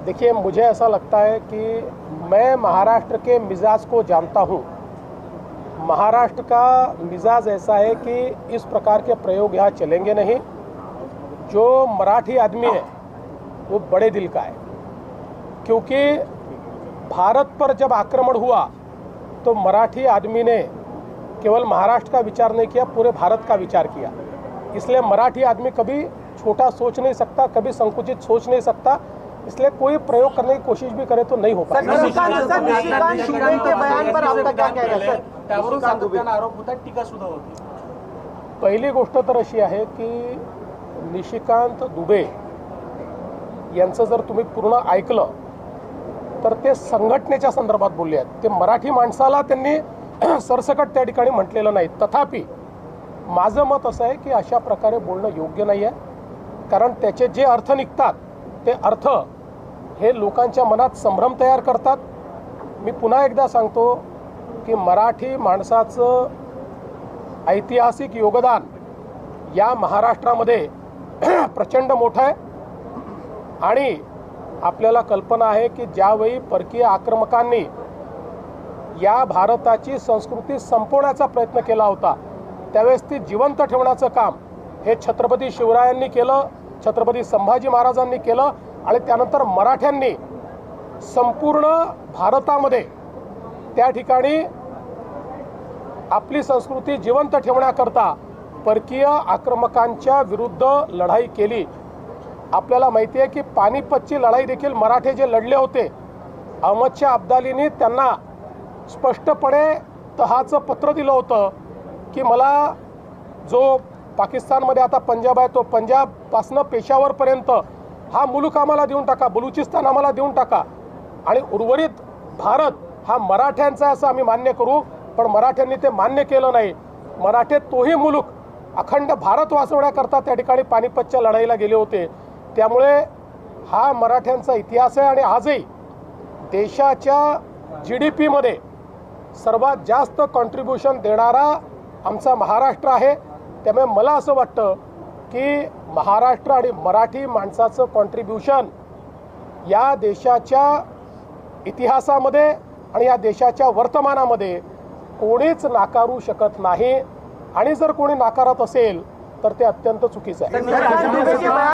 देखिए, मुझे ऐसा लगता है कि मैं महाराष्ट्र के मिजाज को जानता हूँ। महाराष्ट्र का मिजाज ऐसा है कि इस प्रकार के प्रयोग यहाँ चलेंगे नहीं। जो मराठी आदमी है वो बड़े दिल का है, क्योंकि भारत पर जब आक्रमण हुआ तो मराठी आदमी ने केवल महाराष्ट्र का विचार नहीं किया, पूरे भारत का विचार किया। इसलिए मराठी आदमी कभी छोटा सोच नहीं सकता, कभी संकुचित सोच नहीं सकता। इसलिए कोई प्रयोग करने की कोशिश भी करे तो नहीं हो पाएगा। निशिकांत दुबे के बयान पर आपका क्या कहना है सर? त्यावरून सातत्याने आरोप होतात, टीका सुद्धा होती। पहिली गोष्ट तर अशी आहे की निशिकांत दुबे यांचं जर तुम्ही पूर्ण ऐकलं तर ते संघटनेच्या संदर्भात बोलले आहेत। ते मराठी माणसाला त्यांनी सरसकट त्या ठिकाणी म्हटलेलं नाही। तथापि माझं मत असं आहे की अशा प्रकारे बोलणं योग्य नाही आहे, कारण त्याचे जे अर्थ निघतात ते अर्थ हे लोकांच्या मनात संभ्रम तयार करतात। मी पुन्हा एकदा सांगतो की मराठी माणसाचं ऐतिहासिक योगदान या महाराष्ट्रामध्ये प्रचंड मोठं आहे आणि आपल्याला कल्पना आहे की ज्यावेळी परकीय आक्रमकांनी या भारताची संस्कृती संपवण्याचा प्रयत्न केला होता त्यावेळेस ती जिवंत ठेवण्याचं काम हे छत्रपती शिवरायांनी केलं, छत्रपती संभाजी महाराजांनी केलं आणि त्यानंतर मराठ्यांनी संपूर्ण भारतामध्ये त्या ठिकाणी आपली संस्कृती जिवंत ठेवण्याकरता परकीय आक्रमकांच्या विरुद्ध लढाई केली। आपल्याला माहिती आहे की पानिपतची लढाई देखील मराठे जे लढले होते, अहमदशाह अब्दालीने त्यांना स्पष्टपणे तहाचं पत्र दिलं होतं की मला जो पाकिस्तानमध्ये आता पंजाब आहे तो पंजाबपासून पेशावरपर्यंत हा मुलूक आम्हाला देऊन टाका, बलुचिस्तान आम्हाला देऊन टाका आणि उर्वरित भारत हा मराठ्यांचा असं आम्ही मान्य करू। पण मराठ्यांनी ते मान्य केलं नाही। मराठे तोही मुलूक अखंड भारत वाचवण्याकरता त्या ठिकाणी पानिपतच्या लढाईला गेले होते। त्यामुळे हा मराठ्यांचा इतिहास आहे आणि आजही देशाच्या GDP मध्ये सर्वात जास्त कॉन्ट्रीब्युशन देणारा आमचा महाराष्ट्र आहे। त्यामुळे मला असं वाटतं की महाराष्ट्र आणि मराठी माणसाचं कॉन्ट्रीब्युशन या देशाच्या इतिहासामध्ये आणि या देशाच्या वर्तमानामध्ये कोणीच नाकारू शकत नाही आणि जर कोणी नाकारत असेल तर ते अत्यंत चुकीचं आहे।